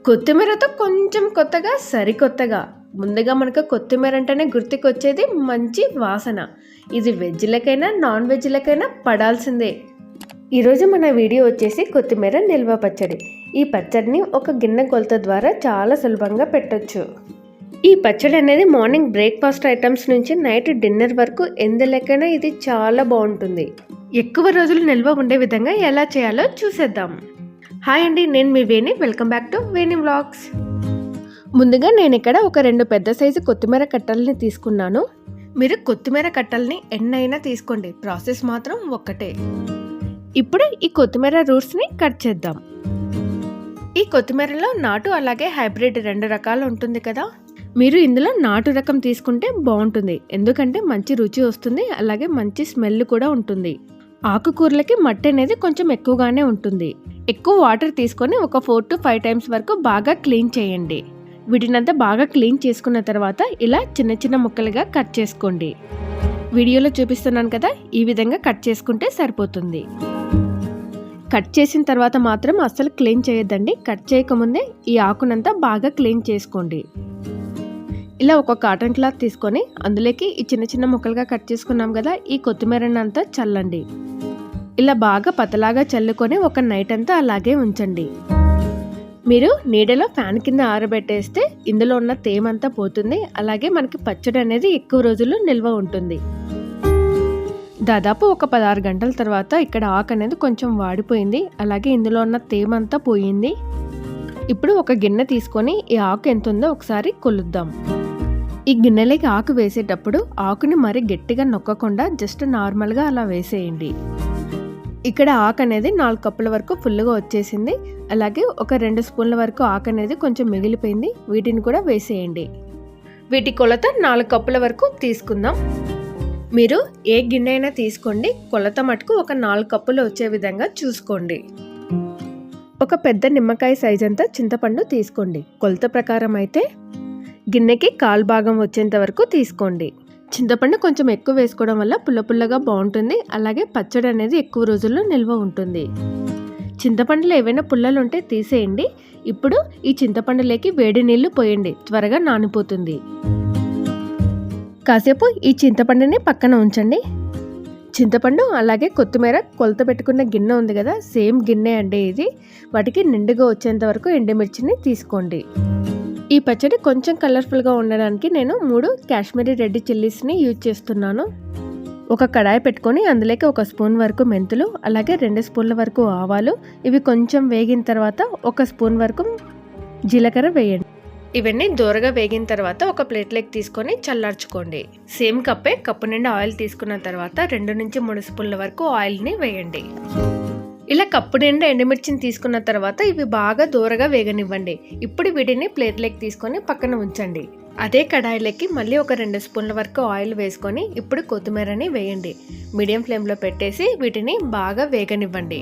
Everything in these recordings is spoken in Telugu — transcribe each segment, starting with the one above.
కొత్తిమీరతో కొంచెం కొత్తగా సరికొత్తగా ముందుగా మనకు కొత్తిమీర అంటేనే గుర్తుకొచ్చేది మంచి వాసన. ఇది వెజ్లకైనా నాన్ వెజ్లకైనా పడాల్సిందే. ఈరోజు మన వీడియో వచ్చేసి కొత్తిమీర నిల్వ పచ్చడి. ఈ పచ్చడిని ఒక గిన్నె కొలత ద్వారా చాలా సులభంగా పెట్టొచ్చు. ఈ పచ్చడి అనేది మార్నింగ్ బ్రేక్ఫాస్ట్ ఐటమ్స్ నుంచి నైట్ డిన్నర్ వరకు ఎందులకైనా ఇది చాలా బాగుంటుంది. ఎక్కువ రోజులు నిల్వ ఉండే విధంగా ఎలా చేయాలో చూసేద్దాం. హాయ్ అండి, నేను మీ Veni. Welcome back to Veni vlogs. ముందుగా నేను ఇక్కడ ఒక 2 పెద్ద సైజు కొత్తిమీర కట్టల్ని తీసుకున్నాను. మీరు కొత్తిమీర కట్టల్ని ఎన్నైనా తీసుకోండి, ప్రాసెస్ మాత్రం ఒక్కటే. ఇప్పుడు ఈ కొత్తిమీర రూట్స్ని కట్ చేద్దాం. ఈ కొత్తిమీరలో నాటు అలాగే హైబ్రిడ్ 2 రకాలు ఉంటుంది కదా. మీరు ఇందులో నాటు రకం తీసుకుంటే బాగుంటుంది, ఎందుకంటే మంచి రుచి వస్తుంది, అలాగే మంచి స్మెల్ కూడా ఉంటుంది. ఆకుకూరలకి మట్టి అనేది కొంచెం ఎక్కువగానే ఉంటుంది. ఎక్కువ వాటర్ తీసుకొని ఒక 4 to 5 టైమ్స్ వరకు బాగా క్లీన్ చేయండి. వీటినంతా బాగా క్లీన్ చేసుకున్న తర్వాత ఇలా చిన్న చిన్న ముక్కలుగా కట్ చేసుకోండి. వీడియోలో చూపిస్తున్నాను కదా, ఈ విధంగా కట్ చేసుకుంటే సరిపోతుంది. కట్ చేసిన తర్వాత మాత్రం అస్సలు క్లీన్ చేయొద్దండి. కట్ చేయకముందే ఈ ఆకునంతా బాగా క్లీన్ చేసుకోండి. ఇలా ఒక కాటన్ క్లాత్ తీసుకొని అందులోకి ఈ చిన్న చిన్న ముక్కలుగా కట్ చేసుకున్నాం కదా, ఈ కొత్తిమీరని అంతా చల్లండి. ఇలా బాగా పతలాగా చల్లుకొని ఒక నైట్ అంతా అలాగే ఉంచండి. మీరు నీడలో ఫ్యాన్ కింద ఆరబెట్టేస్తే ఇందులో ఉన్న తేమంతా పోతుంది, అలాగే మనకి పచ్చడి అనేది ఎక్కువ రోజులు నిల్వ ఉంటుంది. దాదాపు ఒక 16 గంటల తర్వాత ఇక్కడ ఆకు అనేది కొంచెం వాడిపోయింది, అలాగే ఇందులో ఉన్న తేమంతా పోయింది. ఇప్పుడు ఒక గిన్నె తీసుకొని ఈ ఆకు ఎంత ఉందో ఒకసారి కొలుద్దాం. ఈ గిన్నెలోకి ఆకు వేసేటప్పుడు ఆకుని మరి గట్టిగా నొక్కకుండా జస్ట్ నార్మల్గా అలా వేసేయండి. ఇక్కడ ఆకు అనేది 4 కప్పుల వరకు ఫుల్గా వచ్చేసింది, అలాగే ఒక 2 స్పూన్ల వరకు ఆకు అనేది కొంచెం మిగిలిపోయింది. వీటిని కూడా వేసేయండి. వీటి కొలత 4 కప్పుల వరకు తీసుకుందాం. మీరు ఏ గిన్నె అయినా తీసుకోండి, కొలత మటుకు ఒక 4 కప్పులు వచ్చే విధంగా చూసుకోండి. ఒక పెద్ద నిమ్మకాయ సైజ్ అంతా చింతపండు తీసుకోండి. కొలత ప్రకారం అయితే గిన్నెకి 1/4 భాగం వచ్చేంత వరకు తీసుకోండి. చింతపండు కొంచెం ఎక్కువ వేసుకోవడం వల్ల పుల్ల పుల్లగా బాగుంటుంది, అలాగే పచ్చడి అనేది ఎక్కువ రోజుల్లో నిల్వ ఉంటుంది. చింతపండులో ఏవైనా పుల్లలు ఉంటే తీసేయండి. ఇప్పుడు ఈ చింతపండులోకి వేడి నీళ్లు పోయండి, త్వరగా నానిపోతుంది. కాసేపు ఈ చింతపండుని పక్కన ఉంచండి. చింతపండు అలాగే కొత్తిమీర కొలత పెట్టుకున్న గిన్నె ఉంది కదా, సేమ్ గిన్నె అండి ఇది. వాటికి నిండుగా వచ్చేంత వరకు ఎండుమిర్చిని తీసుకోండి. ఈ పచ్చడి కొంచెం కలర్ఫుల్గా ఉండడానికి నేను 3 కాశ్మీరీ రెడ్ చిల్లీస్ని యూజ్ చేస్తున్నాను. ఒక కడాయి పెట్టుకొని అందులోకి 1 స్పూన్ వరకు మెంతులు, అలాగే 2 స్పూన్ల వరకు ఆవాలు, ఇవి కొంచెం వేగిన తర్వాత 1 స్పూన్ వరకు జీలకర్ర వేయండి. ఇవన్నీ దూరగా వేగిన తర్వాత ఒక ప్లేట్లోకి తీసుకొని చల్లార్చుకోండి. సేమ్ కప్పు నిండా ఆయిల్ తీసుకున్న తర్వాత 2 నుంచి 3 స్పూన్ల వరకు ఆయిల్ని వేయండి. ఇలా కప్పు నిండా ఎండుమిర్చిని తీసుకున్న తర్వాత ఇవి బాగా దూరగా వేగనివ్వండి. ఇప్పుడు వీటిని ప్లేట్లోకి తీసుకొని పక్కన ఉంచండి. అదే కడాయిలోకి మళ్ళీ ఒక 2 స్పూన్ల వరకు ఆయిల్ వేసుకొని ఇప్పుడు కొత్తిమీరని వేయండి. మీడియం ఫ్లేమ్లో పెట్టేసి వీటిని బాగా వేగనివ్వండి.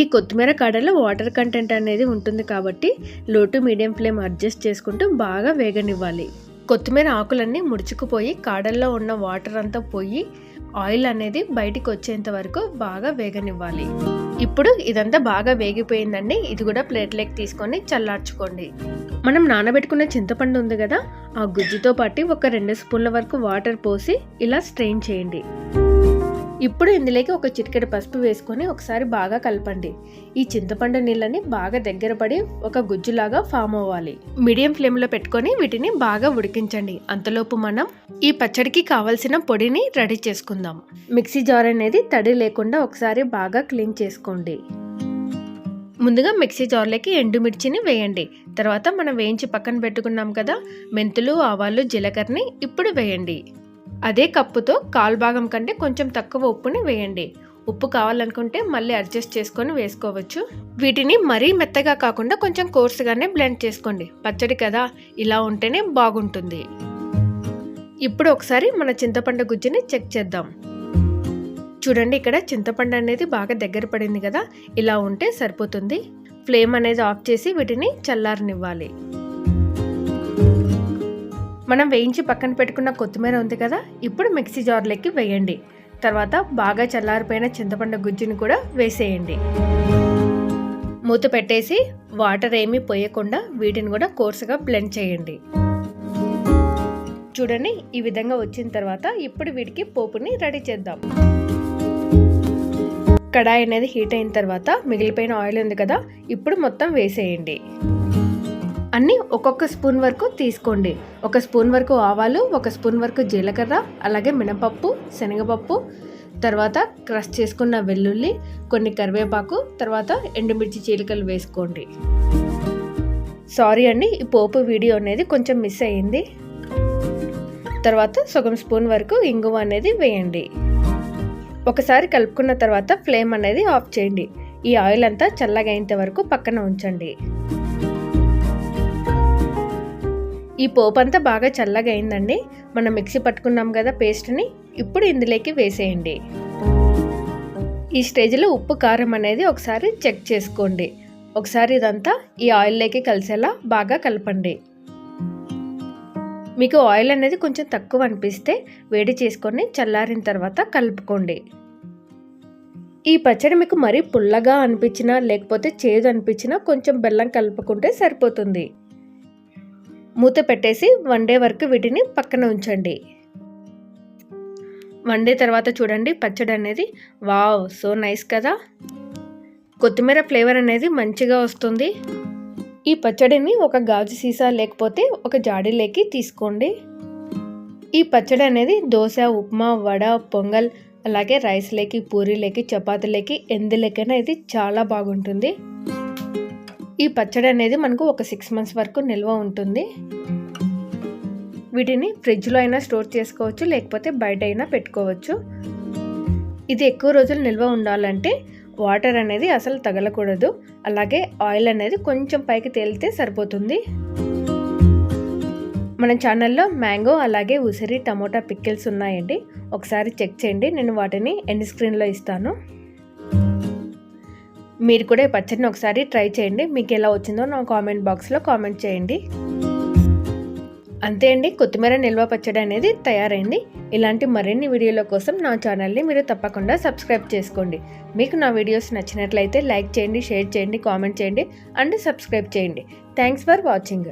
ఈ కొత్తిమీర కాడలో వాటర్ కంటెంట్ అనేది ఉంటుంది కాబట్టి లో టు మీడియం ఫ్లేమ్ అడ్జస్ట్ చేసుకుంటూ బాగా వేగనివ్వాలి. కొత్తిమీర ఆకులన్నీ ముడుచుకుపోయి కాడల్లో ఉన్న వాటర్ అంతా పోయి ఆయిల్ అనేది బయటికి వచ్చేంత వరకు బాగా వేగనివ్వాలి. ఇప్పుడు ఇదంతా బాగా వేగిపోయిందండి. ఇది కూడా ప్లేట్లోకి తీసుకొని చల్లార్చుకోండి. మనం నానబెట్టుకున్న చింతపండు ఉంది కదా, ఆ గుజ్జుతో పాటు ఒక 2 స్పూన్ల వరకు వాటర్ పోసి ఇలా స్ట్రెయిన్ చేయండి. ఇప్పుడు ఇందులోకి ఒక చిటికెడు పసుపు వేసుకొని ఒకసారి బాగా కలపండి. ఈ చింతపండు నీళ్ళని బాగా దగ్గర పడి ఒక గుజ్జులాగా ఫామ్ అవ్వాలి. మీడియం ఫ్లేమ్లో పెట్టుకొని వీటిని బాగా ఉడికించండి. అంతలోపు మనం ఈ పచ్చడికి కావలసిన పొడిని రెడీ చేసుకుందాం. మిక్సీ జార్ అనేది తడి లేకుండా ఒకసారి బాగా క్లీన్ చేసుకోండి. ముందుగా మిక్సీ జార్లోకి ఎండుమిర్చిని వేయండి. తర్వాత మనం వేయించి పక్కన పెట్టుకున్నాం కదా మెంతులు, ఆవాలు, జీలకర్రని ఇప్పుడు వేయండి. అదే కప్పుతో 1/4 భాగం కంటే కొంచెం తక్కువ ఉప్పుని వేయండి. ఉప్పు కావాలనుకుంటే మళ్ళీ అడ్జస్ట్ చేసుకొని వేసుకోవచ్చు. వీటిని మరీ మెత్తగా కాకుండా కొంచెం కోర్సుగానే బ్లెండ్ చేసుకోండి. పచ్చడి కదా, ఇలా ఉంటేనే బాగుంటుంది. ఇప్పుడు ఒకసారి మన చింతపండు గుజ్జుని చెక్ చేద్దాం. చూడండి, ఇక్కడ చింతపండు అనేది బాగా దగ్గర పడింది కదా, ఇలా ఉంటే సరిపోతుంది. ఫ్లేమ్ అనేది ఆఫ్ చేసి వీటిని చల్లారనివ్వాలి. మనం వేయించి పక్కన పెట్టుకున్న కొత్తిమీర ఉంది కదా, ఇప్పుడు మిక్సీ జార్లోకి వేయండి. తర్వాత బాగా చల్లారిపోయిన చింతపండు గుజ్జుని కూడా వేసేయండి. మూత పెట్టేసి వాటర్ ఏమీ పోయకుండా వీటిని కూడా కోర్సుగా బ్లెండ్ చేయండి. చూడండి, ఈ విధంగా వచ్చిన తర్వాత ఇప్పుడు వీటికి పోపుని రెడీ చేద్దాం. కడాయి అనేది హీట్ అయిన తర్వాత మిగిలిపోయిన ఆయిల్ ఉంది కదా, ఇప్పుడు మొత్తం వేసేయండి. అన్నీ ఒక్కొక్క స్పూన్ వరకు తీసుకోండి. 1 స్పూన్ వరకు ఆవాలు, 1 స్పూన్ వరకు జీలకర్ర, అలాగే మినపప్పు, శనగపప్పు, తర్వాత క్రష్ చేసుకున్న వెల్లుల్లి, కొన్ని కరివేపాకు, తర్వాత ఎండుమిర్చి చీలికలు వేసుకోండి. సారీ అండి, ఈ పోపు వీడియో అనేది కొంచెం మిస్ అయ్యింది. తర్వాత 1 స్పూన్ వరకు ఇంగువ అనేది వేయండి. ఒకసారి కలుపుకున్న తర్వాత ఫ్లేమ్ అనేది ఆఫ్ చేయండి. ఈ ఆయిల్ అంతా చల్లగా అయ్యేంత వరకు పక్కన ఉంచండి. ఈ పోపు అంతా బాగా చల్లగా అయిందండి. మనం మిక్సీ పట్టుకున్నాం కదా పేస్ట్ని, ఇప్పుడు ఇందులోకి వేసేయండి. ఈ స్టేజ్లో ఉప్పు కారం అనేది ఒకసారి చెక్ చేసుకోండి. ఒకసారి ఇదంతా ఈ ఆయిల్లోకి కలిసేలా బాగా కలపండి. మీకు ఆయిల్ అనేది కొంచెం తక్కువ అనిపిస్తే వేడి చేసుకొని చల్లారిన తర్వాత కలుపుకోండి. ఈ పచ్చడి మీకు మరీ పుల్లగా అనిపించినా లేకపోతే చేదు అనిపించినా కొంచెం బెల్లం కలుపుకుంటే సరిపోతుంది. మూత పెట్టేసి 1 డే వరకు వీటిని పక్కన ఉంచండి. 1 డే తర్వాత చూడండి, పచ్చడి అనేది వావ్ సో నైస్ కదా. కొత్తిమీర ఫ్లేవర్ అనేది మంచిగా వస్తుంది. ఈ పచ్చడిని ఒక గాజు సీసా లేకపోతే ఒక జాడీలోకి తీసుకోండి. ఈ పచ్చడి అనేది దోశ, ఉప్మా, వడ, పొంగల్, అలాగే రైస్లోకి, పూరీలోకి, చపాతీలోకి, ఎందులోకైనా ఇది చాలా బాగుంటుంది. ఈ పచ్చడి అనేది మనకు ఒక 6 months వరకు నిల్వ ఉంటుంది. వీటిని ఫ్రిడ్జ్లో అయినా స్టోర్ చేసుకోవచ్చు, లేకపోతే బయట అయినా పెట్టుకోవచ్చు. ఇది ఎక్కువ రోజులు నిల్వ ఉండాలంటే వాటర్ అనేది అసలు తగలకూడదు, అలాగే ఆయిల్ అనేది కొంచెం పైకి తేలితే సరిపోతుంది. మన ఛానల్లో మ్యాంగో అలాగే ఉసిరి టమోటా పికిల్స్ ఉన్నాయండి, ఒకసారి చెక్ చేయండి. నేను వాటిని ఎండ్ స్క్రీన్లో ఇస్తాను. మీరు కూడా ఈ పచ్చడిని ఒకసారి ట్రై చేయండి. మీకు ఎలా వచ్చిందో నా కామెంట్ బాక్స్లో కామెంట్ చేయండి. అంతే అండి, కొత్తిమీర నిల్వ పచ్చడి అనేది తయారైంది. ఇలాంటి మరిన్ని వీడియోల కోసం నా ఛానల్ని మీరు తప్పకుండా సబ్స్క్రైబ్ చేసుకోండి. మీకు నా వీడియోస్ నచ్చినట్లయితే లైక్ చేయండి, షేర్ చేయండి, కామెంట్ చేయండి అండ్ సబ్స్క్రైబ్ చేయండి. Thanks for watching.